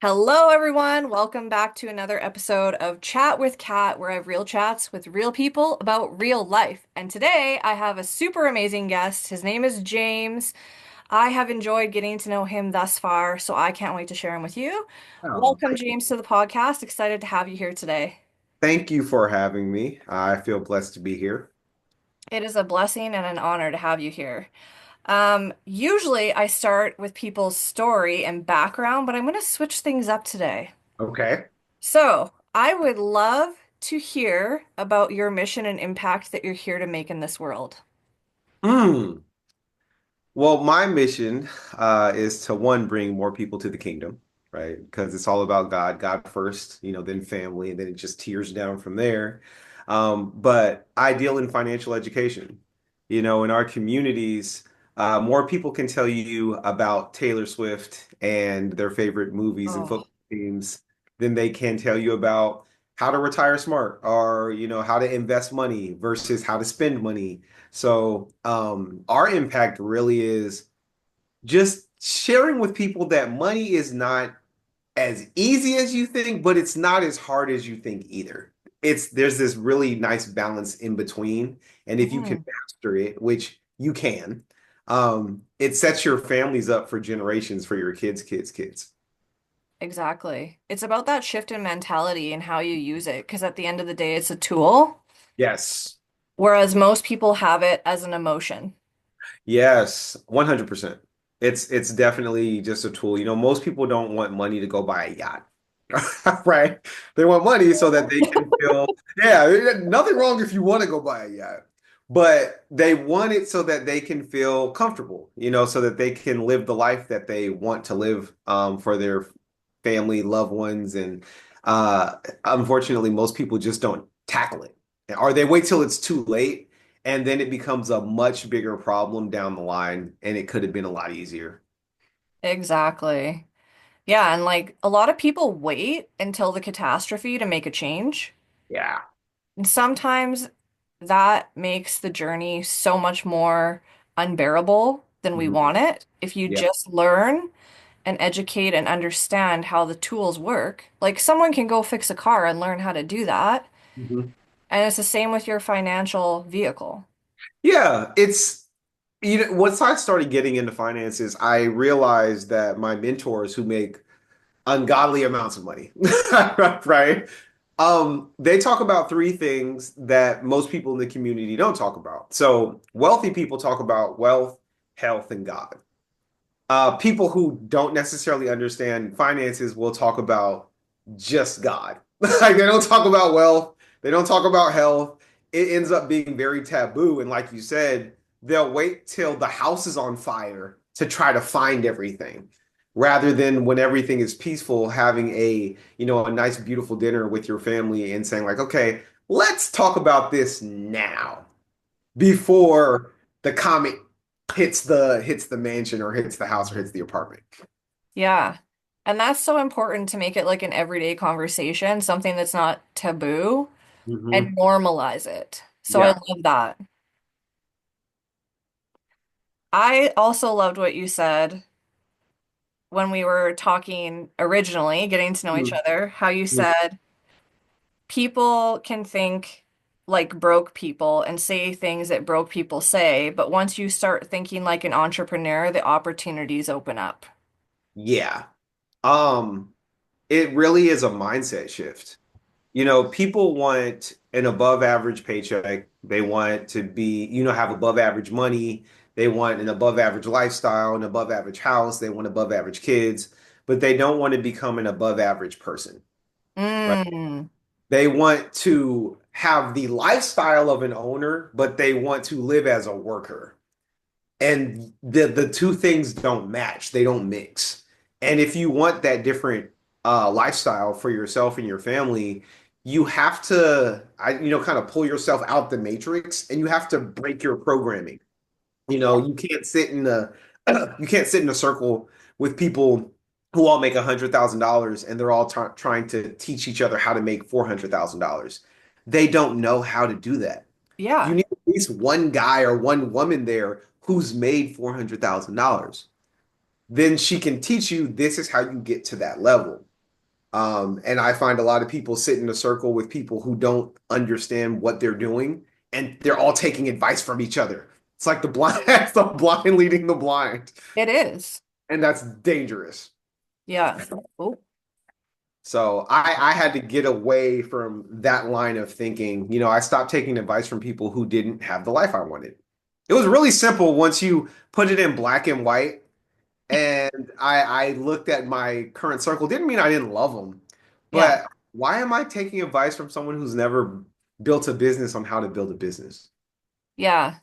Hello, everyone. Welcome back to another episode of Chat with Kat, where I have real chats with real people about real life. And today I have a super amazing guest. His name is James. I have enjoyed getting to know him thus far, so I can't wait to share him with you. Oh, Welcome, James, to the podcast. Excited to have you here today. thank you for having me. I feel blessed to be here. It is a blessing and an honor to have you here. Usually I start with people's story and background, but I'm going to switch things up today. Okay. So, I would love to hear about your mission and impact that you're here to make in this world. Hmm. Well, my mission is to one, bring more people to the kingdom, right? Because it's all about God, God first, then family, and then it just tears down from there. But I deal in financial education. In our communities, more people can tell you about Taylor Swift and their favorite movies and Oh, football teams than they can tell you about how to retire smart or, how to invest money versus how to spend money. So, our impact really is just sharing with people that money is not as easy as you think, but it's not as hard as you think either. There's this really nice balance in between, and if you can mm, master it, which you can, it sets your families up for generations for your kids. exactly. It's about that shift in mentality and how you use it, because at the end of the day, it's a tool, Yes. whereas most people have it as an emotion. Yes, 100%. It's definitely just a tool. Most people don't want money to go buy a yacht. Right? They want money so that they can feel, yeah, nothing wrong if you want to go buy a yacht. But they want it so that they can feel comfortable, so that they can live the life that they want to live for their family, loved ones. And unfortunately, most people just don't tackle it. Or they wait till it's too late and then it becomes a much bigger problem down the line, and it could have been a lot easier. Exactly. Yeah, and like a lot of people wait until the catastrophe to make a change. Yeah. And sometimes that makes the journey so much more unbearable than we Mhm. want it. If you Yep. just learn and educate and understand how the tools work. Like someone can go fix a car and learn how to do that. Mhm. And it's the same with your financial vehicle. Yeah, once I started getting into finances, I realized that my mentors who make ungodly amounts of money, right? They talk about three things that most people in the community don't talk about. So wealthy people talk about wealth, health, and God. People who don't necessarily understand finances will talk about just God. Like they don't talk about wealth, they don't talk about health. It ends up being very taboo. And like you said, they'll wait till the house is on fire to try to find everything, rather than when everything is peaceful, having a nice, beautiful dinner with your family and saying, like, okay, let's talk about this now before the comet hits the mansion or hits the house or hits the apartment. Yeah. And that's so important to make it like an everyday conversation, something that's not taboo, Hmm. and normalize it. So I Yeah. love that. I also loved what you said when we were talking originally, getting to know each other, how you said people can think like broke people and say things that broke people say, but once you start thinking like an entrepreneur, the opportunities open up. Yeah. Um, it really is a mindset shift. People want an above average paycheck. They want to be, have above average money. They want an above average lifestyle, an above average house. They want above average kids, but they don't want to become an above average person. Right? Mm, They want to have the lifestyle of an owner, but they want to live as a worker. And the two things don't match. They don't mix. And if you want that different lifestyle for yourself and your family, you have to, kind of pull yourself out the matrix, and you have to break your programming. You can't sit in a you can't sit in a circle with people who all make $100,000 and they're all trying to teach each other how to make $400,000. They don't know how to do that. You yeah. need at least one guy or one woman there who's made $400,000. Then she can teach you this is how you get to that level. And I find a lot of people sit in a circle with people who don't understand what they're doing, and they're all taking advice from each other. It's like the blind, it's the blind leading the blind, It is. and that's dangerous. Yeah. Oh, So I had to get away from that line of thinking. I stopped taking advice from people who didn't have the life I wanted. It was really simple once you put it in black and white. And I looked at my current circle. Didn't mean I didn't love them, yeah. but why am I taking advice from someone who's never built a business on how to build a business? Yeah.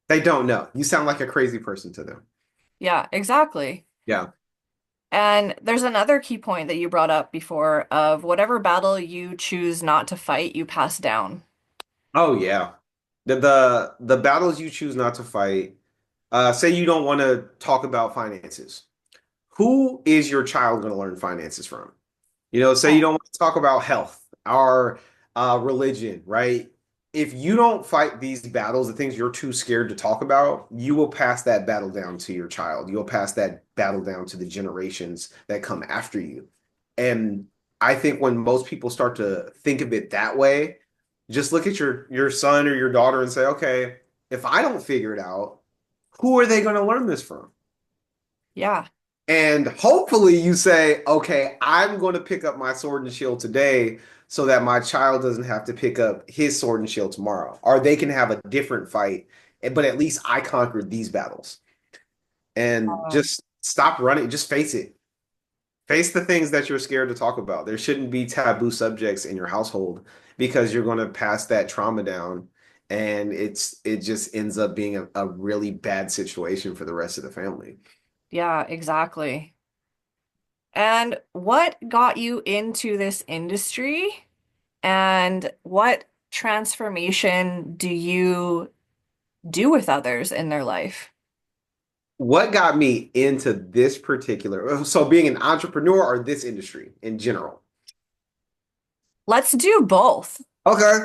They don't know. You sound like a crazy person to them. Yeah, exactly. Yeah. And there's another key point that you brought up before of whatever battle you choose not to fight, you pass down. Oh yeah. The battles you choose not to fight. Say you don't want to talk about finances. Who is your child going to learn finances from? Say you Oh, don't want to talk about health or religion, right? If you don't fight these battles, the things you're too scared to talk about, you will pass that battle down to your child. You'll pass that battle down to the generations that come after you. And I think when most people start to think of it that way, just look at your son or your daughter and say, okay, if I don't figure it out, who are they going to learn this from? yeah. And hopefully you say, okay, I'm going to pick up my sword and shield today so that my child doesn't have to pick up his sword and shield tomorrow. Or they can have a different fight, but at least I conquered these battles. And Um, just stop running, just face it. Face the things that you're scared to talk about. There shouldn't be taboo subjects in your household because you're going to pass that trauma down and it just ends up being a really bad situation for the rest of the family. yeah, exactly. And what got you into this industry? And what transformation do you do with others in their life? What got me into this particular, so being an entrepreneur or this industry in general? Let's do both. Okay.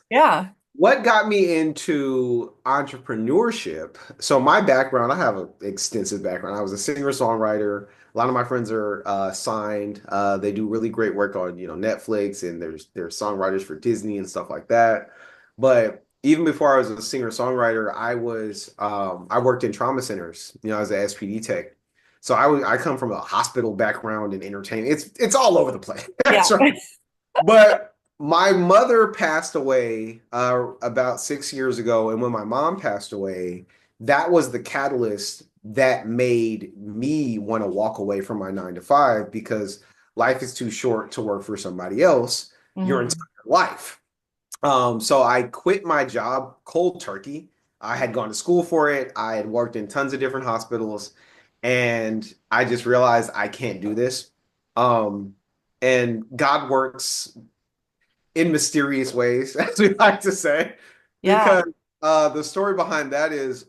Yeah. What got me into entrepreneurship? So my background, I have an extensive background. I was a singer-songwriter. A lot of my friends are signed. They do really great work on, Netflix, and there's songwriters for Disney and stuff like that. But even before I was a singer-songwriter, I worked in trauma centers, as an SPD tech. So I come from a hospital background in entertainment. It's all over the place. Yeah. But my mother passed away about 6 years ago, and when my mom passed away, that was the catalyst that made me want to walk away from my 9 to 5 because life is too short to work for somebody else your entire Mhm. life. So I quit my job cold turkey. I had gone to school for it. I had worked in tons of different hospitals, and I just realized I can't do this. Um, and God works in mysterious ways, as we like to say, Yeah. because the story behind that is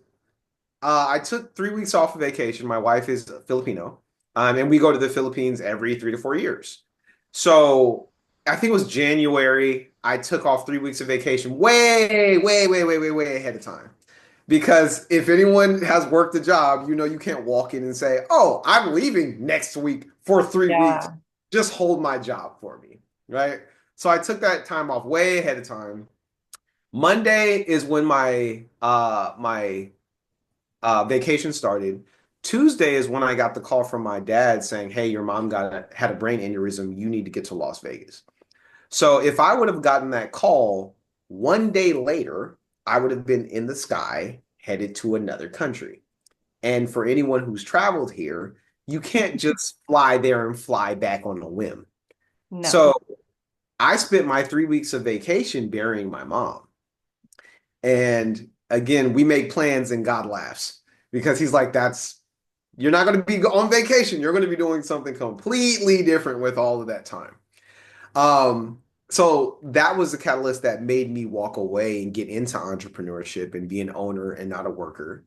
I took 3 weeks off of vacation. My wife is Filipino, and we go to the Philippines every 3 to 4 years. So I think it was January. I took off 3 weeks of vacation way, way, way, way, way, way ahead of time. Because if anyone has worked a job, you can't walk in and say, "Oh, I'm leaving next week for 3 weeks. Yeah. Just hold my job for me." Right? So I took that time off way ahead of time. Monday is when my vacation started. Tuesday is when I got the call from my dad saying, "Hey, your mom had a brain aneurysm. You need to get to Las Vegas." So if I would have gotten that call one day later, I would have been in the sky headed to another country. And for anyone who's traveled here, you can't just fly there and fly back on a whim. No. So I spent my 3 weeks of vacation burying my mom. And again, we make plans and God laughs because he's like, you're not going to be on vacation. You're going to be doing something completely different with all of that time. So that was the catalyst that made me walk away and get into entrepreneurship and be an owner and not a worker.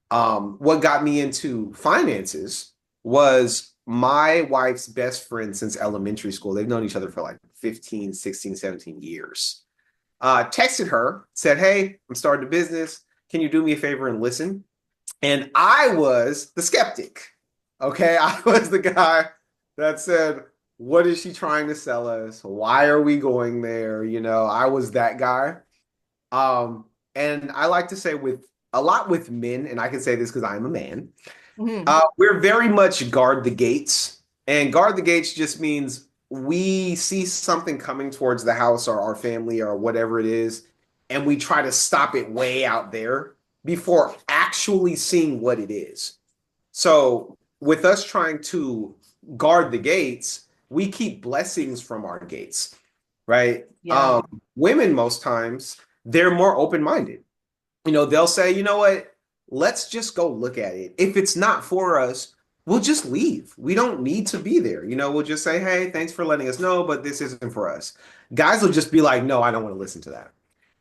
What got me into finances was my wife's best friend since elementary school. They've known each other for like 15, 16, 17 years. Texted her, said, "Hey, I'm starting a business. Can you do me a favor and listen?" And I was the skeptic. Okay. I was the guy that said, What is she trying to sell us? Why are we going there? I was that guy. Um, and I like to say with a lot with men, and I can say this because I'm a man, Hmm. we're very much guard the gates. And guard the gates just means we see something coming towards the house or our family or whatever it is, and we try to stop it way out there before actually seeing what it is. So, with us trying to guard the gates, we keep blessings from our gates, right? Yeah. Women, most times, they're more open-minded. They'll say, you know what? Let's just go look at it. If it's not for us, we'll just leave. We don't need to be there. We'll just say, hey, thanks for letting us know, but this isn't for us. Guys will just be like, no, I don't want to listen to that.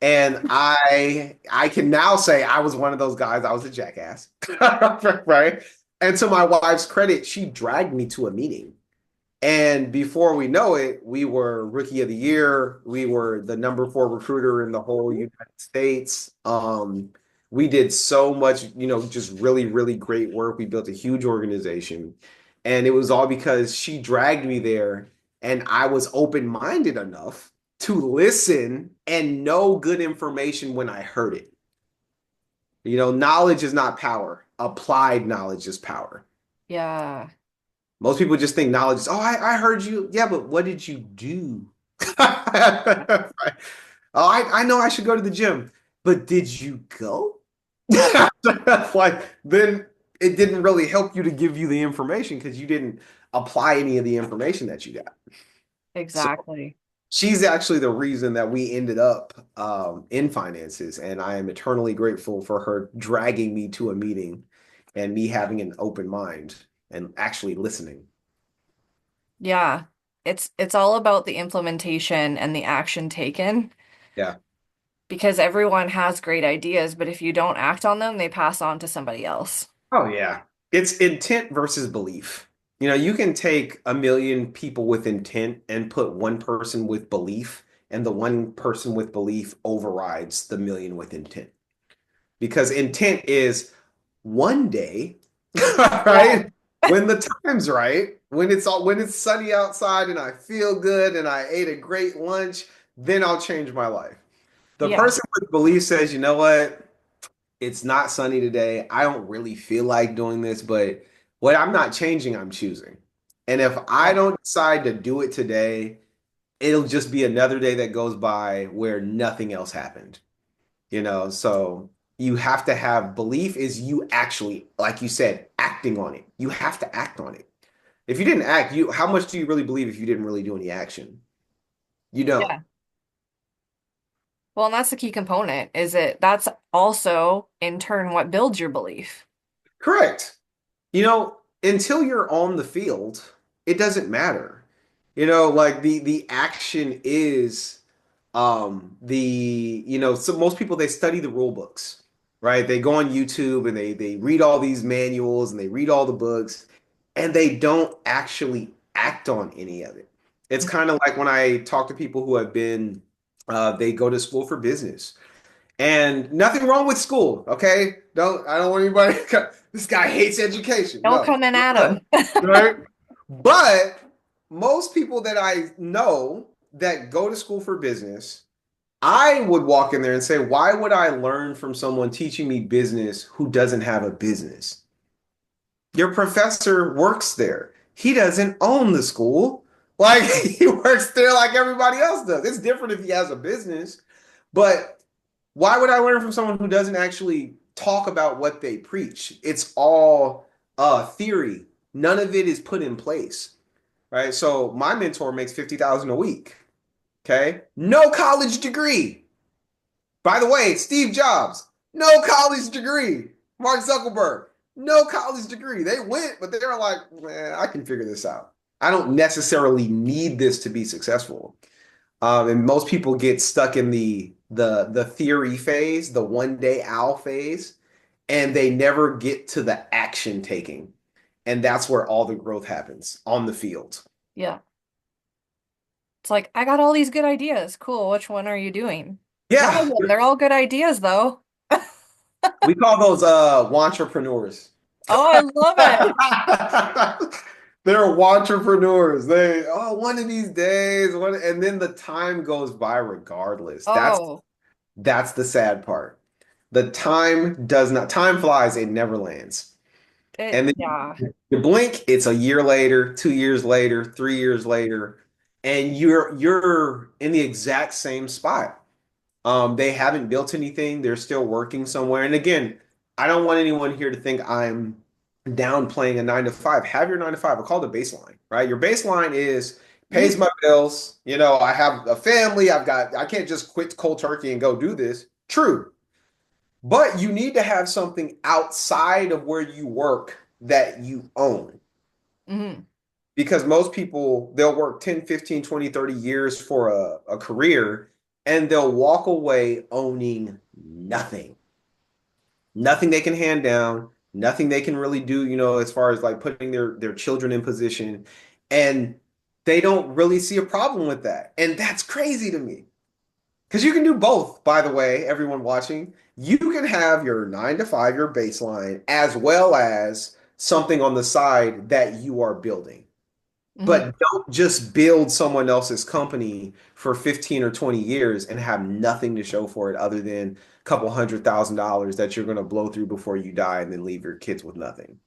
And I can now say I was one of those guys. I was a jackass. Right? And to my wife's credit, she dragged me to a meeting. And before we know it, we were rookie of the year. We were the number 4 recruiter in the whole United States. We did so much, just really, really great work. We built a huge organization. And it was all because she dragged me there and I was open-minded enough to listen and know good information when I heard it. Knowledge is not power. Applied knowledge is power. Yeah. Most people just think knowledge is, oh, I heard you. Yeah, but what did you do? Right. Oh, I know I should go to the gym, but did you go? Like, then it didn't really help you to give you the information because you didn't apply any of the information that you got. So Exactly. she's actually the reason that we ended up in finances, and I am eternally grateful for her dragging me to a meeting and me having an open mind and actually listening. Yeah. It's all about the implementation and the action taken Yeah. because everyone has great ideas, but if you don't act on them, they pass on to somebody else. Oh, yeah. It's intent versus belief. You can take a million people with intent and put one person with belief, and the one person with belief overrides the million with intent. Because intent is one day, Yeah. right? When the time's right, when it's sunny outside and I feel good and I ate a great lunch, then I'll change my life. The Yeah. person with belief says, you know what? It's not sunny today. I don't really feel like doing this, but what I'm not changing, I'm choosing. And if I Yeah. don't decide to do it today, it'll just be another day that goes by where nothing else happened. So you have to have belief is you actually, like you said, acting on it. You have to act on it. If you didn't act, how much do you really believe if you didn't really do any action? You don't. Yeah. Well, and that's the key component, is that's also in turn what builds your belief. Correct. Until you're on the field, it doesn't matter. Like the action is so most people they study the rule books, right? They go on YouTube and they read all these manuals and they read all the books and they don't actually act on any of it. It's kind of like when I talk to people who have been they go to school for business. And nothing wrong with school, okay? I don't want anybody. This guy hates education. Don't No, come in at them. right? But most people that I know that go to school for business, I would walk in there and say, why would I learn from someone teaching me business who doesn't have a business? Your professor works there. He doesn't own the school. Like he works there like everybody else does. It's different if he has a business, but why would I learn from someone who doesn't actually talk about what they preach? It's all theory. None of it is put in place, right? So my mentor makes 50,000 a week. Okay, no college degree. By the way, Steve Jobs, no college degree. Mark Zuckerberg, no college degree. They went, but they're like, man, I can figure this out. I don't necessarily need this to be successful. And most people get stuck in the theory phase, the one day owl phase, and they never get to the action taking. And that's where all the growth happens on the field. Yeah. It's like, I got all these good ideas. Cool. Which one are you doing? None of Yeah, them. They're all good ideas, though. we call those entrepreneurs. Oh, I love it. They're entrepreneurs. They, oh, one of these days, and then the time goes by regardless. Oh, That's the sad part. The time does not, time flies, it never lands. And yeah. then you blink, it's a year later, 2 years later, 3 years later, and you're in the exact same spot. They haven't built anything. They're still working somewhere. And again, I don't want anyone here to think I'm downplaying a 9 to 5. Have your 9 to 5. I call it a baseline, right? Your baseline is pays Mhm. my bills. You know, I have a family. I can't just quit cold turkey and go do this. True. But you need to have something outside of where you work that you own. Mhm. Because most people, they'll work 10, 15, 20, 30 years for a career and they'll walk away owning nothing. Nothing they can hand down, nothing they can really do, you know, as far as like putting their children in position. And they don't really see a problem with that. And that's crazy to me. Because you can do both, by the way, everyone watching. You can have your 9 to 5, your baseline, as well as something on the side that you are building. Mhm. But don't just build someone else's company for 15 or 20 years and have nothing to show for it other than a couple $100,000 that you're going to blow through before you die and then leave your kids with nothing.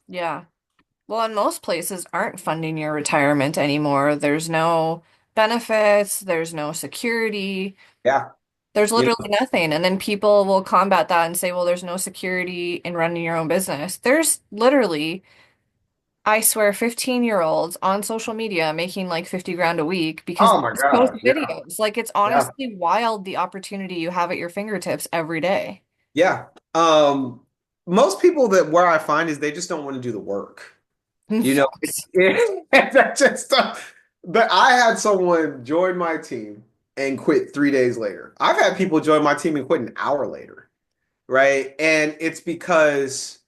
Yeah. Well, and most places aren't funding your retirement anymore. There's no benefits, there's no security, Yeah. there's You literally nothing. And then people will combat that and say, well, there's no security in running your own business. There's literally, I swear, 15-year-olds on social media making like 50 grand a week because they oh my just post God. Yeah. videos. Like it's Yeah. honestly wild the opportunity you have at your fingertips every day. Yeah. Most people that where I find is they just don't want to do the work. You know, Facts. that's just but I had someone join my team and quit 3 days later. I've had people join my team and quit an hour later, right? And it's because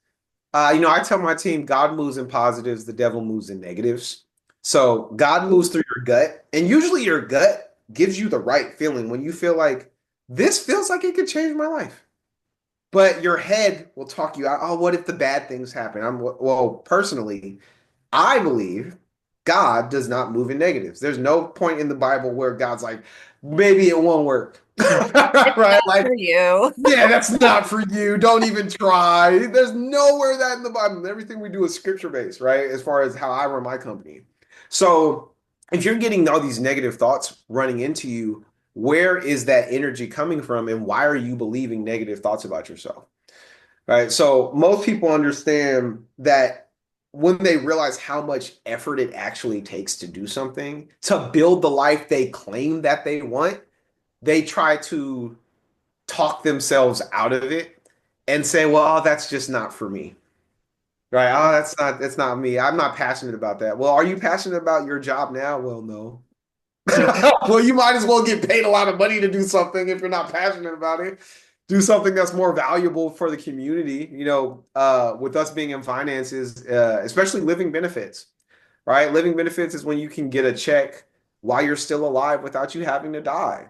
I tell my team God moves in positives, the devil moves in negatives. So God moves through your gut, and usually your gut gives you the right feeling when you feel like this feels like it could change my life. But your head will talk you out. Oh, what if the bad things happen? Well, personally, I believe God does not move in negatives. There's no point in the Bible where God's like, maybe it won't work. It's Right? not Like, for you. yeah, that's not for you. Don't even try. There's nowhere that in the Bible. Everything we do is scripture based, right? As far as how I run my company. So if you're getting all these negative thoughts running into you, where is that energy coming from? And why are you believing negative thoughts about yourself? Right. So most people understand that when they realize how much effort it actually takes to do something, to build the life they claim that they want, they try to talk themselves out of it and say, well, oh, that's just not for me. Right. Oh, that's not me. I'm not passionate about that. Well, are you passionate about your job now? Well, no. Well, you might as well get paid a lot of money to do something if you're not passionate about it. Do something that's more valuable for the community. With us being in finances, especially living benefits, right? Living benefits is when you can get a check while you're still alive without you having to die.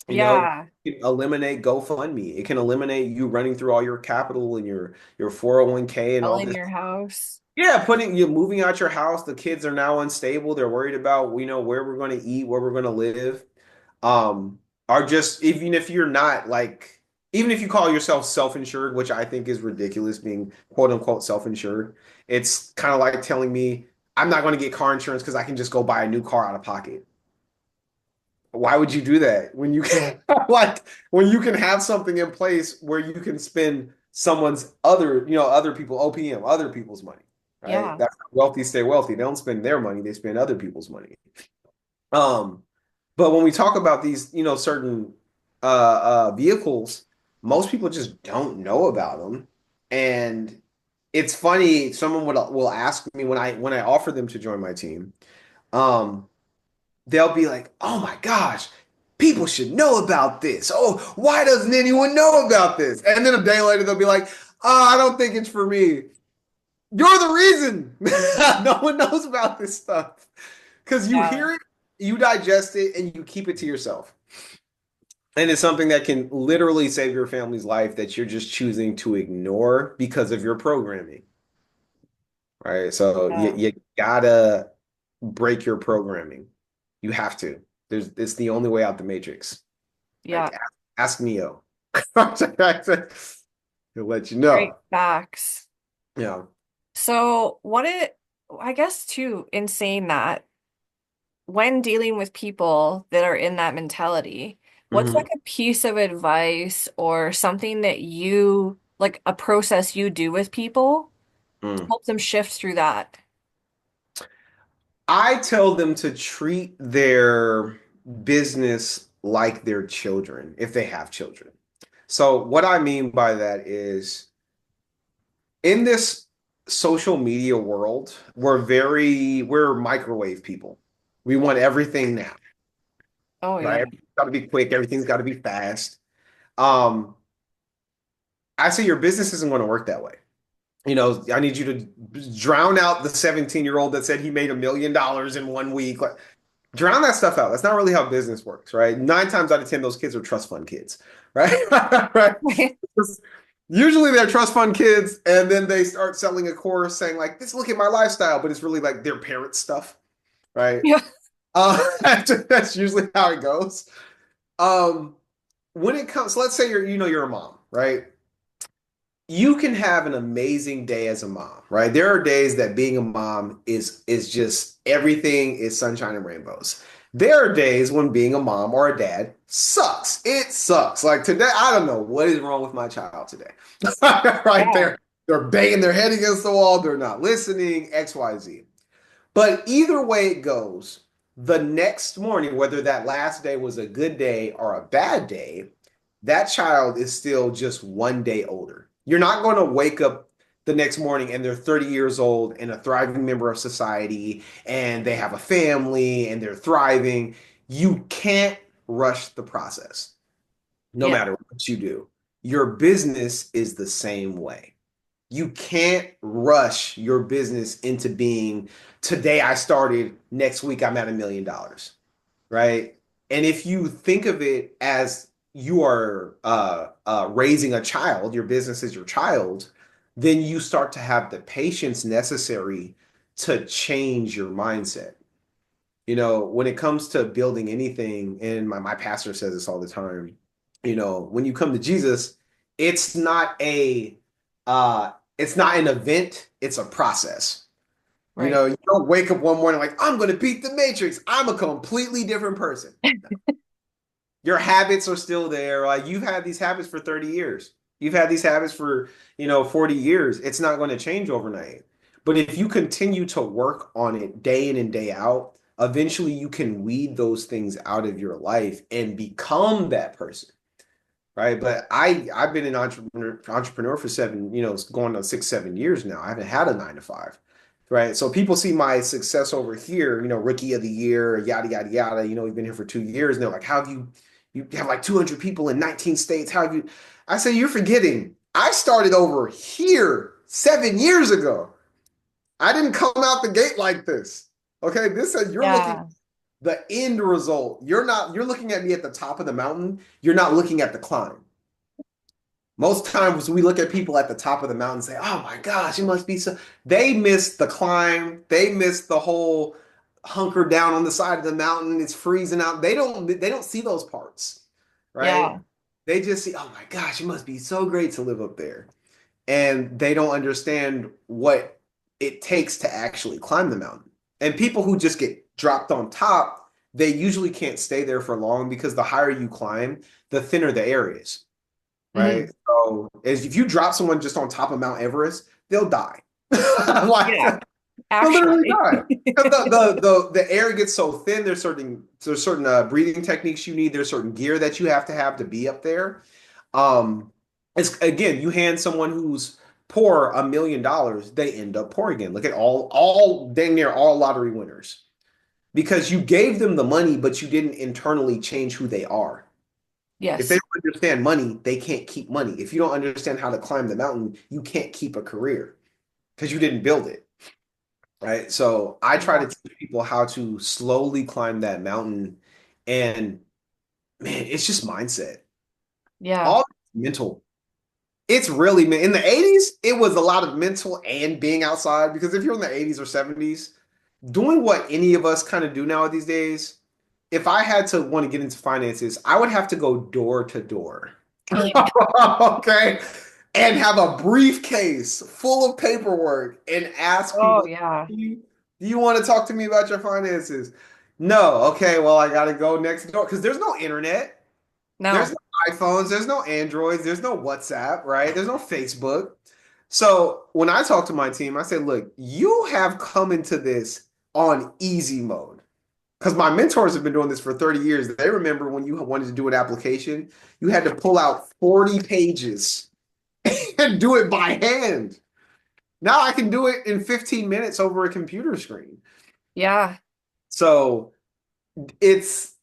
Yeah. It can eliminate GoFundMe. It can eliminate you running through all your capital and your 401k and all Selling this. your house. Yeah, putting you moving out your house. The kids are now unstable. They're worried about, where we're going to eat, where we're going to live. Are just even if you're not like even if you call yourself self-insured, which I think is ridiculous, being quote unquote self-insured, it's kind of like telling me I'm not going to get car insurance because I can just go buy a new car out of pocket. Why would you do that when you can like when you can have something in place where you can spend someone's other people OPM, other people's money, right? Yeah. That's how wealthy stay wealthy. They don't spend their money, they spend other people's money. Um, but when we talk about these, certain vehicles, most people just don't know about them. And it's funny, someone will ask me when I offer them to join my team, um, they'll be like, "Oh my gosh, people should know about this. Oh, why doesn't anyone know about this?" And then a day later, they'll be like, "Oh, I don't think it's for me." You're the reason no one knows about this stuff because you Yeah. hear it, you digest it, and you keep it to yourself. And it's something that can literally save your family's life that you're just choosing to ignore because of your programming, right? So Yeah. gotta break your programming. You have to. It's the only way out the matrix. Like Yeah, ask Neo. He'll let you great know. facts. Yeah. So, I guess too, in saying that, when dealing with people that are in that mentality, what's like Mhm. a piece of advice or something that like a process you do with people to Mm. help them shift through that? I tell them to treat their business like their children if they have children. So what I mean by that is in this social media world, we're microwave people. We want everything now, Oh, right? yeah. Everything's got to be quick, everything's got to be fast. Um, I say your business isn't going to work that way. I need you to drown out the 17-year-old that said he made $1 million in 1 week. Like, drown that stuff out. That's not really how business works, right? 9 times out of 10, those kids are trust fund kids, right? Right? Usually they're trust fund kids, and then they start selling a course saying like, "This look at my lifestyle," but it's really like their parents' stuff, right? Yeah. That's usually how it goes. Um, when it comes, so let's say you're a mom, right? You can have an amazing day as a mom, right? There are days that being a mom is just everything is sunshine and rainbows. There are days when being a mom or a dad sucks. It sucks. Like today, I don't know what is wrong with my child today. Right Yeah. there. They're banging their head against the wall, they're not listening, XYZ. But either way it goes, the next morning, whether that last day was a good day or a bad day, that child is still just 1 day older. You're not going to wake up the next morning and they're 30 years old and a thriving member of society and they have a family and they're thriving. You can't rush the process, no Yeah. matter what you do. Your business is the same way. You can't rush your business into being today I started, next week I'm at $1 million, right? And if you think of it as you are raising a child, your business is your child, then you start to have the patience necessary to change your mindset. When it comes to building anything, and my pastor says this all the time, when you come to Jesus, it's not a it's not an event, it's a process. Right. You don't wake up one morning like, I'm gonna beat the Matrix. I'm a completely different person. Your habits are still there. Like you've had these habits for 30 years. You've had these habits for, 40 years. It's not going to change overnight. But if you continue to work on it day in and day out, eventually you can weed those things out of your life and become that person, right? But I've been an entrepreneur for it's going on 6, 7 years now. I haven't had a 9 to 5, right? So people see my success over here, rookie of the year, yada yada yada. We've been here for 2 years, and they're like, "How have you have like 200 people in 19 states? How have you?" I say, "You're forgetting. I started over here 7 years ago. I didn't come out the gate like this." Okay, you're looking Yeah. the end result. You're looking at me at the top of the mountain. You're not looking at the climb. Most times we look at people at the top of the mountain and say, "Oh my gosh, it must be so." They miss the climb. They miss the whole hunker down on the side of the mountain. It's freezing out. They don't see those parts, right? Yeah. They just see, "Oh my gosh, it must be so great to live up there." And they don't understand what it takes to actually climb the mountain. And people who just get dropped on top, they usually can't stay there for long because the higher you climb, the thinner the air is, right? Mhm. So as if you drop someone just on top of Mount Everest, they'll die. Like Yeah. they'll literally Actually. die. Because the air gets so thin, there's certain breathing techniques you need. There's certain gear that you have to be up there. Um, it's again, you hand someone who's poor $1 million, they end up poor again. Look at all dang near all lottery winners because you gave them the money, but you didn't internally change who they are. If they Yes. don't understand money, they can't keep money. If you don't understand how to climb the mountain, you can't keep a career because you didn't build it, right? So I try Yeah. to teach people how to slowly climb that mountain. And man, it's just mindset. Yeah. All mental. It's really in the 80s, it was a lot of mental and being outside because if you're in the 80s or 70s, doing what any of us kind of do now these days, if I had to want to get into finances, I would have to go door to door. Yeah. Okay. And have a briefcase full of paperwork and ask Oh, people, yeah. do you want to talk to me about your finances? No. Okay. Well, I got to go next door because there's no internet. There's No. no iPhones. There's no Androids. There's no WhatsApp, right? There's no Facebook. So when I talk to my team, I say, look, you have come into this on easy mode. Because my mentors have been doing this for 30 years. They remember when you wanted to do an application, you had to pull out 40 pages and do it by hand. Now I can do it in 15 minutes over a computer screen. Yeah. So it's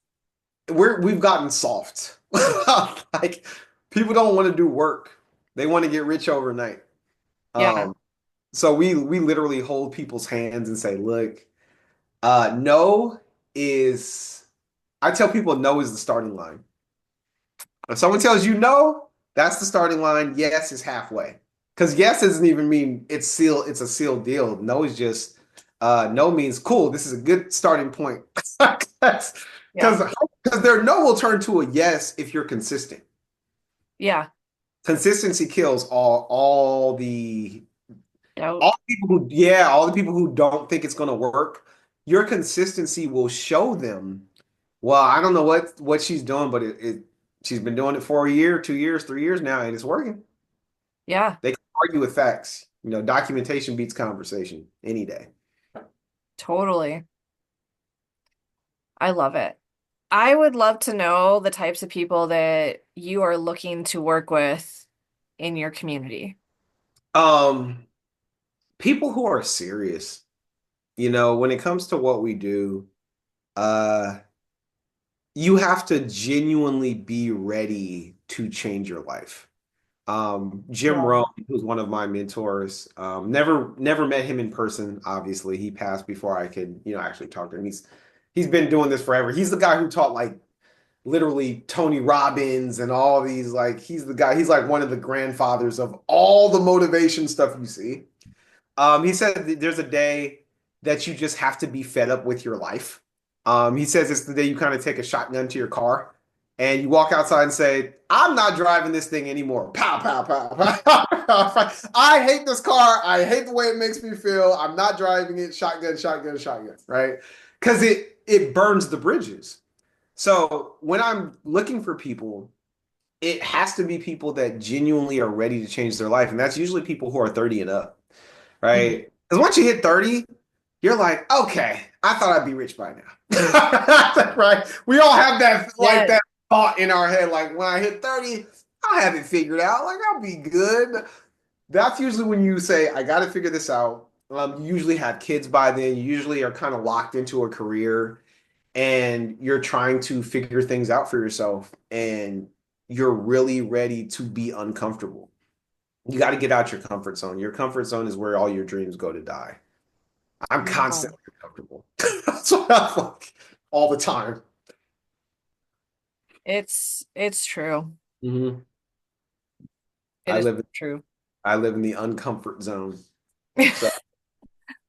we've gotten soft. Like people don't want to do work. They want to get rich overnight. Yeah. Um, so we literally hold people's hands and say, look, no is I tell people no is the starting line. If someone tells you no, that's the starting line. Yes is halfway. Because yes doesn't even mean it's a sealed deal. No is just no means cool. This is a good starting point. Because Yeah. their no will turn to a yes if you're consistent. Yeah. Consistency kills all Doubt. the people who yeah, all the people who don't think it's gonna work. Your consistency will show them, well, I don't know what she's doing, but she's been doing it for a year, 2 years, 3 years now, and it's working. Yeah. They can argue with facts. Documentation beats conversation any day. Totally. I love it. I would love to know the types of people that you are looking to work with in your community. Um, People who are serious, when it comes to what we do, uh, you have to genuinely be ready to change your life. Jim Yeah. Rohn, who's one of my mentors, never met him in person. Obviously, he passed before I could, actually talk to him. He's been doing this forever. He's the guy who taught like literally Tony Robbins and all these like he's the guy. He's like one of the grandfathers of all the motivation stuff you see. He said that there's a day that you just have to be fed up with your life. He says it's the day you kind of take a shotgun to your car and you walk outside and say, I'm not driving this thing anymore. Pow, pow, pow, pow. I hate this car. I hate the way it makes me feel. I'm not driving it. Shotgun, shotgun, shotgun, right? Because it burns the bridges. So when I'm looking for people, it has to be people that genuinely are ready to change their life. And that's usually people who are 30 and up, Mhm. right? Because once you hit 30, you're like, okay, I thought I'd be rich by now. Right? We all have Yes. that thought in our head, like when I hit 30, I'll have it figured out. Like I'll be good. That's usually when you say, I got to figure this out. You usually have kids by then. You usually are kind of locked into a career and you're trying to figure things out for yourself and you're really ready to be uncomfortable. You got to get out your comfort zone. Your comfort zone is where all your dreams go to die. I'm Yeah. constantly uncomfortable. That's what I'm like all the time. It's true. hmm It I is live true. I live in the uncomfort zone. So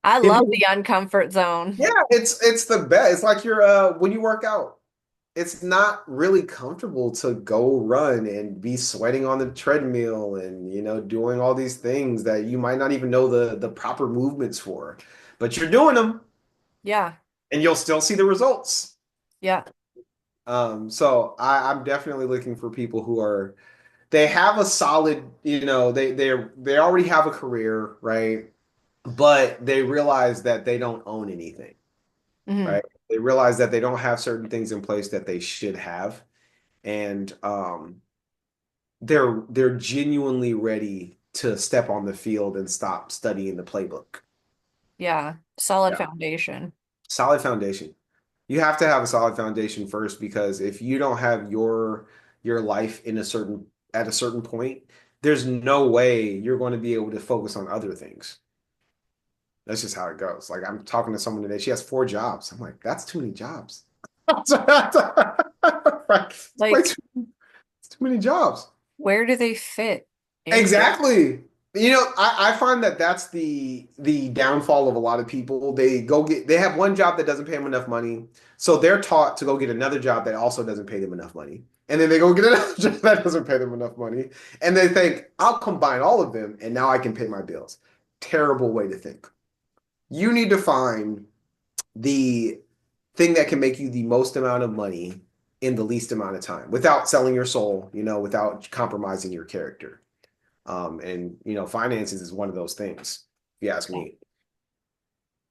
I love people, the uncomfort zone. yeah, it's the best. It's like you're when you work out. It's not really comfortable to go run and be sweating on the treadmill and doing all these things that you might not even know the proper movements for, but you're doing them Yeah. and you'll still see the results. Yeah. So I'm definitely looking for people who are they have a solid, they already have a career, right? But they realize that they don't own anything, Hmm. right? They realize that they don't have certain things in place that they should have. And they're genuinely ready to step on the field and stop studying the playbook. Yeah. Solid Yeah. foundation. Solid foundation. You have to have a solid foundation first because if you don't have your life at a certain point, there's no way you're going to be able to focus on other things. That's just how it goes. Like I'm talking to someone today, she has 4 jobs. I'm like, that's too many jobs. Right. It's way Like, too, it's too many jobs. where do they fit into? Exactly. I find that that's the downfall of a lot of people. They have one job that doesn't pay them enough money, so they're taught to go get another job that also doesn't pay them enough money. And then they go get another job that doesn't pay them enough money. And they think, I'll combine all of them and now I can pay my bills. Terrible way to think. You need to find the thing that can make you the most amount of money in the least amount of time without selling your soul, without compromising your character. And finances is one of those things, if you ask me.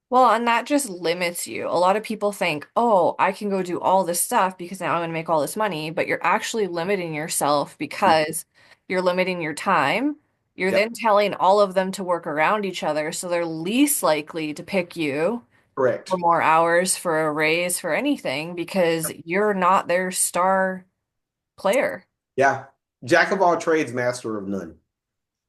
Well, and that just limits you. A lot of people think, oh, I can go do all this stuff because now I'm going to make all this money, but you're actually limiting yourself because you're limiting your time. You're then Yep, telling all of them to work around each other, so they're least likely to pick you for correct. more hours, for a raise, for anything because you're not their star player. Yeah. Jack of all trades, master of none.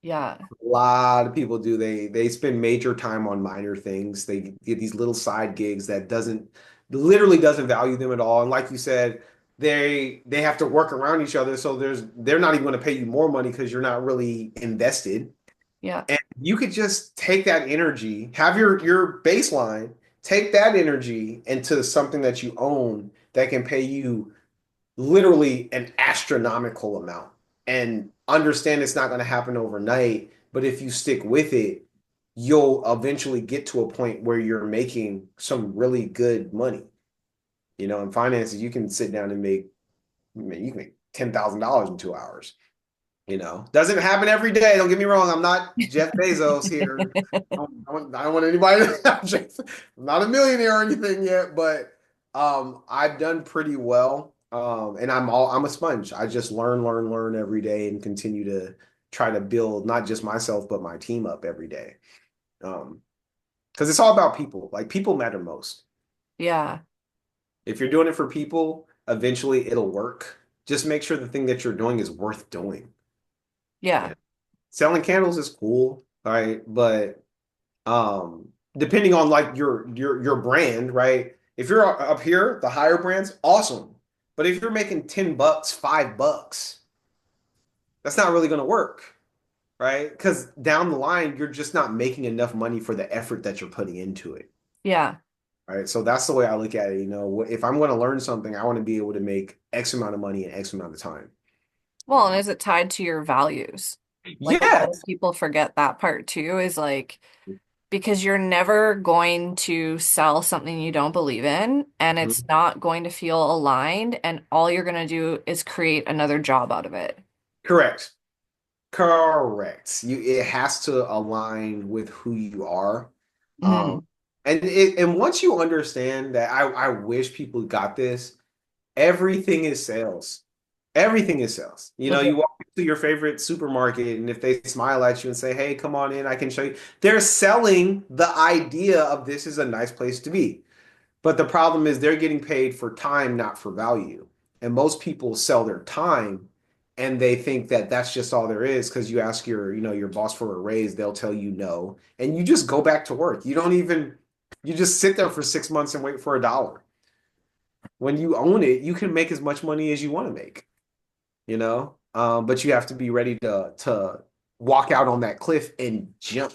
Yeah. A lot of people do. They spend major time on minor things. They get these little side gigs that doesn't literally doesn't value them at all. And like you said, they have to work around each other. So they're not even going to pay you more money because you're not really invested. Yeah. And you could just take that energy, have your baseline, take that energy into something that you own that can pay you literally an astronomical amount and understand it's not going to happen overnight. But if you stick with it, you'll eventually get to a point where you're making some really good money. In finances, you can sit down and you can make $10,000 in 2 hours. Doesn't happen every day. Don't get me wrong. I'm not Jeff Bezos here. I don't want anybody I'm not a millionaire or anything yet, but I've done pretty well. And I'm a sponge. I just learn every day and continue to try to build not just myself, but my team up every day. Because it's all about people. Like people matter most. Yeah. If you're doing it for people, eventually it'll work. Just make sure the thing that you're doing is worth doing. Yeah. Yeah. Selling candles is cool, right? But depending on like your brand, right? If you're up here, the higher brands, awesome. But if you're making $10, $5, that's not really going to work, right? Because down the line, you're just not making enough money for the effort that you're putting into it, Yeah. right? So that's the way I look at it. If I'm going to learn something, I want to be able to make X amount of money in X amount of time. Well, and is it tied to your values? Like a lot of Yes. people forget that part too, is like because you're never going to sell something you don't believe in, and it's Mhm. not going to feel aligned, and all you're going to do is create another job out of it. Correct. Correct. It has to align with who you are. Um, Hmm. and once you understand that, I wish people got this. Everything is sales. Everything is sales. You Okay. walk into your favorite supermarket, and if they smile at you and say, "Hey, come on in, I can show you," they're selling the idea of this is a nice place to be. But the problem is they're getting paid for time, not for value. And most people sell their time and they think that that's just all there is because you ask your boss for a raise, they'll tell you no. And you just go back to work. You just sit there for 6 months and wait for $1. When you own it, you can make as much money as you want to make. But you have to be ready to walk out on that cliff and jump.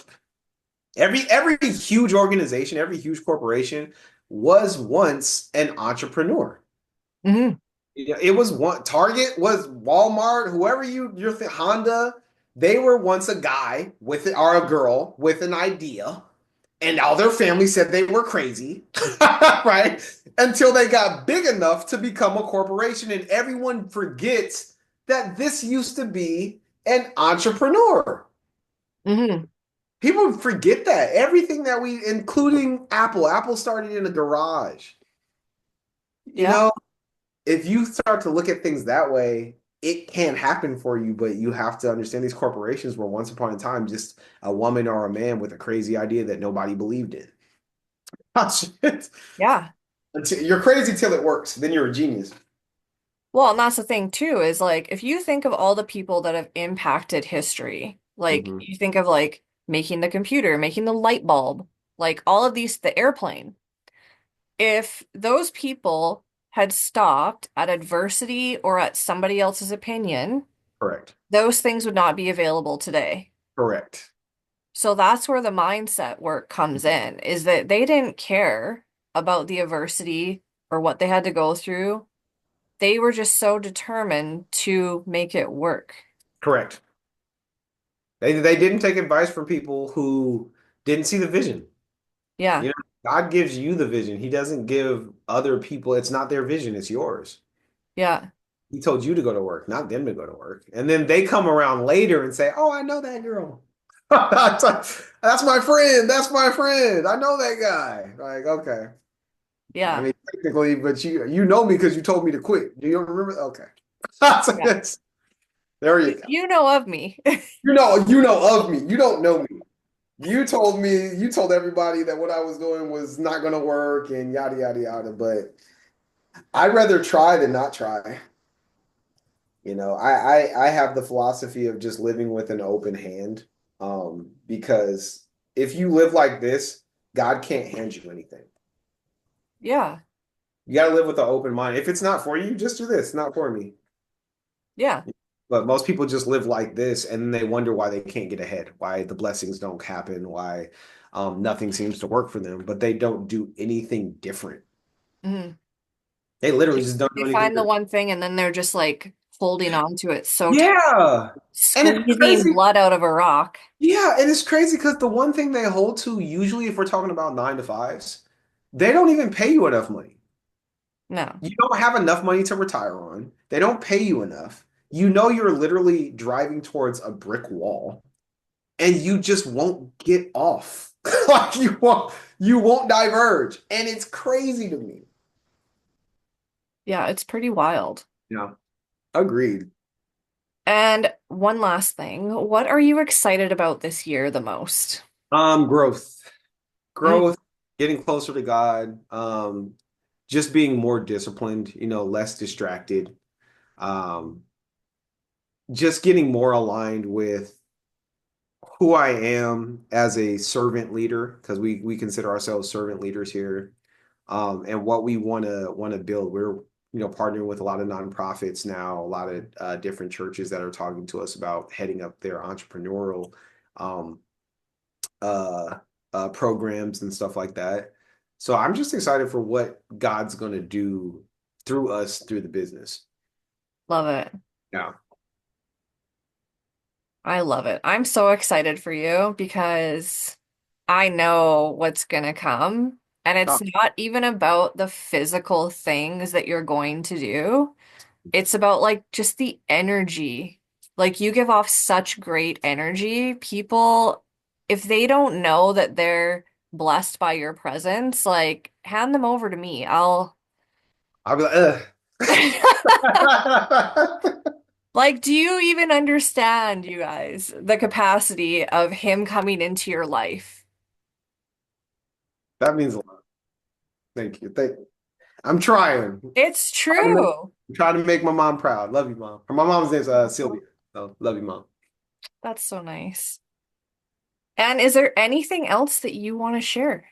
Every huge organization, every huge corporation was once an entrepreneur. Hmm. Yeah, it was one Target was Walmart, whoever Honda, they were once a guy with or a girl with an idea, and all their family said they were crazy, right? Until they got big enough to become a corporation, and everyone forgets that this used to be an entrepreneur. Hmm. People forget that everything that including Apple started in a garage. You Yeah. know, if you start to look at things that way, it can happen for you, but you have to understand these corporations were once upon a time just a woman or a man with a crazy idea that nobody believed in. Shit. Yeah. You're crazy till it works, then you're a genius. Well, and that's the thing too, is like if you think of all the people that have impacted history, like Hmm. you think of like making the computer, making the light bulb, like all of these, the airplane. If those people had stopped at adversity or at somebody else's opinion, Correct. those things would not be available today. Correct. So that's where the mindset work comes in, is that they didn't care about the adversity or what they had to go through. They were just so determined to make it work. Correct. They didn't take advice from people who didn't see the vision. Yeah. You know, God gives you the vision. He doesn't give other people, it's not their vision, it's yours. Yeah. He told you to go to work, not them to go to work. And then they come around later and say, "Oh, I know that girl. That's my friend. That's my friend. I know that guy." Like, okay. I Yeah. mean, technically, but you know me because you told me to quit. Do you remember? Okay. Yeah. There you go. You know of me. You know of me. You don't know me. You told me, you told everybody that what I was doing was not going to work and yada, yada, yada. But I'd rather try than not try. I have the philosophy of just living with an open hand. Because if you live like this, God can't hand you anything. Yeah. You got to live with an open mind. If it's not for you, just do this. It's not for me. Yeah. But most people just live like this and then they wonder why they can't get ahead, why the blessings don't happen, why nothing seems to work for them, but they don't do anything different. Mhm. They literally just don't They do anything find the different. one thing and then they're just like holding on to it so tight, Yeah. And it's squeezing crazy. blood out of a rock. Yeah, and it's crazy because the one thing they hold to, usually if we're talking about nine to fives, they don't even pay you enough money. No. You don't have enough money to retire on. They don't pay you enough. You know you're literally driving towards a brick wall and you just won't get off. Like you won't diverge. And it's crazy to me. Yeah, it's pretty wild. Yeah, agreed. And one last thing, what are you excited about this year the most? Growth. Mm, Growth, getting closer to God, just being more disciplined, less distracted. Um, just getting more aligned with who I am as a servant leader, because we consider ourselves servant leaders here, and what we want to build. We're partnering with a lot of nonprofits now, a lot of different churches that are talking to us about heading up their entrepreneurial um, uh, programs and stuff like that. So I'm just excited for what God's going to do through us through the business. love it. Yeah. I love it. I'm so excited for you because I know what's gonna come. And Oh, it's not even about the physical things that you're going to do. It's about like just the energy. Like you give off such great energy. People, if they don't know that they're blessed by your presence, like hand them over to me. I'll I'll be like, ugh. like, do you even understand, you guys, the capacity of him coming into your life? That means a lot. Thank you. I'm trying. It's Trying to make, true. trying to make my mom proud. Love you, mom. My mom's name's Sylvia. So love you, mom. That's so nice. And is there anything else that you want to share?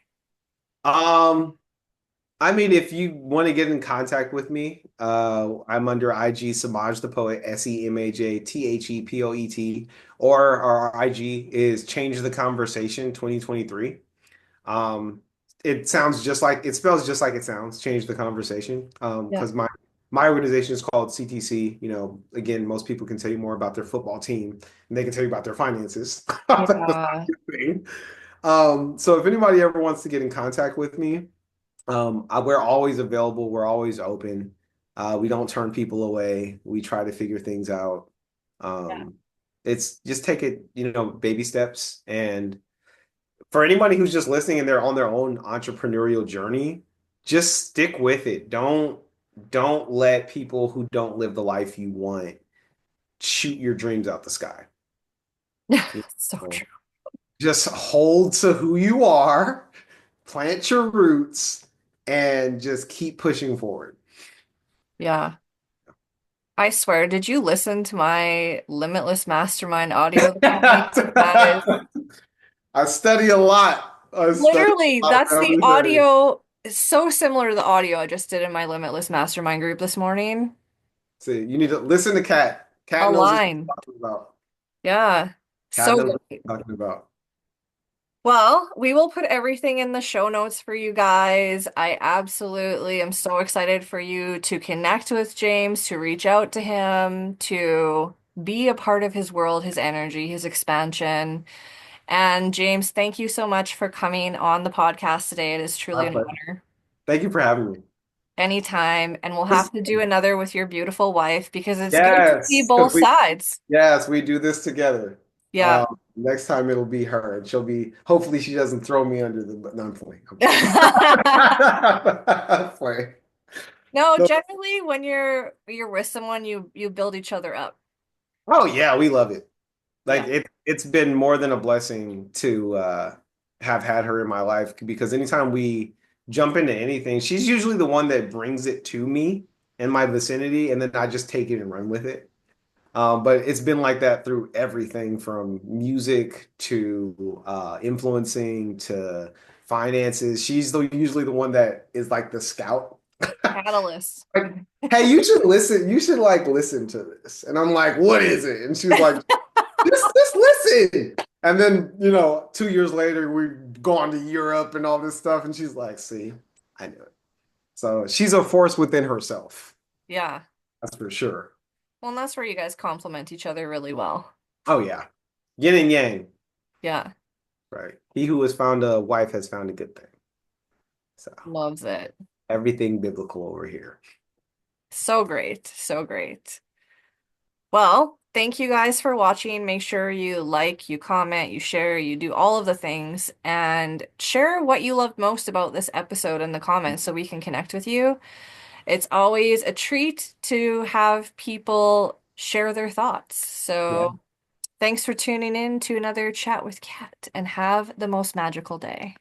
Um, I mean, if you want to get in contact with me, I'm under IG Samaj the Poet, SEMAJTHEPOET, or our IG is Change the Conversation 2023. Um, it sounds just like it spells just like it sounds, Change the Conversation. Yeah. Because my organization is called CTC. Again, most people can tell you more about their football team and they can tell you about their finances. That's not Yeah. the thing. So if anybody ever wants to get in contact with me, we're always available. We're always open. We don't turn people away. We try to figure things out. Yeah. Um, it's just take it, baby steps. And for anybody who's just listening and they're on their own entrepreneurial journey, just stick with it. Don't let people who don't live the life you want shoot your dreams out the sky. You So know, true. just hold to who you are, plant your roots, and just keep pushing forward. Yeah. I swear, did you listen to my Limitless Mastermind audio this morning? That is I study a lot. I study literally, a lot that's the every day. audio, it's so similar to the audio I just did in my Limitless Mastermind group this morning. See, you need to listen to Kat. Kat knows what she's Aligned. talking about. Yeah. Kat So knows what great. I'm talking about. Well, we will put everything in the show notes for you guys. I absolutely am so excited for you to connect with James, to reach out to him, to be a part of his world, his energy, his expansion. And James, thank you so much for coming on the podcast today. It is truly My an pleasure. honor. Thank you for having me. Anytime. And we'll This, have to do another with your beautiful wife because it's good to see yes, both because we sides. yes, we do this together. Yeah. Next time it'll be her, and she'll be. Hopefully, she doesn't throw me under the. No, I'm playing. I'm playing. I'm playing. No, So, generally when you're with someone, you build each other up. oh yeah, we love it. Like Yeah. it's been more than a blessing to have had her in my life because anytime we jump into anything, she's usually the one that brings it to me in my vicinity, and then I just take it and run with it. But it's been like that through everything from music to influencing to finances. Usually the one that is like the scout. Catalyst. Like, hey, you should listen. You should like listen to this. And I'm like, what is it? And she's like, just listen. And then, 2 years later, we've gone to Europe and all this stuff. And she's like, see, I knew it. So she's a force within herself. Yeah. That's for sure. Well, and that's where you guys complement each other really well. Oh, yeah. Yin and yang. Yeah. Right. He who has found a wife has found a good thing. So Loves it. everything biblical over here. So great. So great. Well, thank you guys for watching. Make sure you like, you comment, you share, you do all of the things, and share what you loved most about this episode in the comments so we can connect with you. It's always a treat to have people share their thoughts. Yeah. So thanks for tuning in to another chat with Kat and have the most magical day.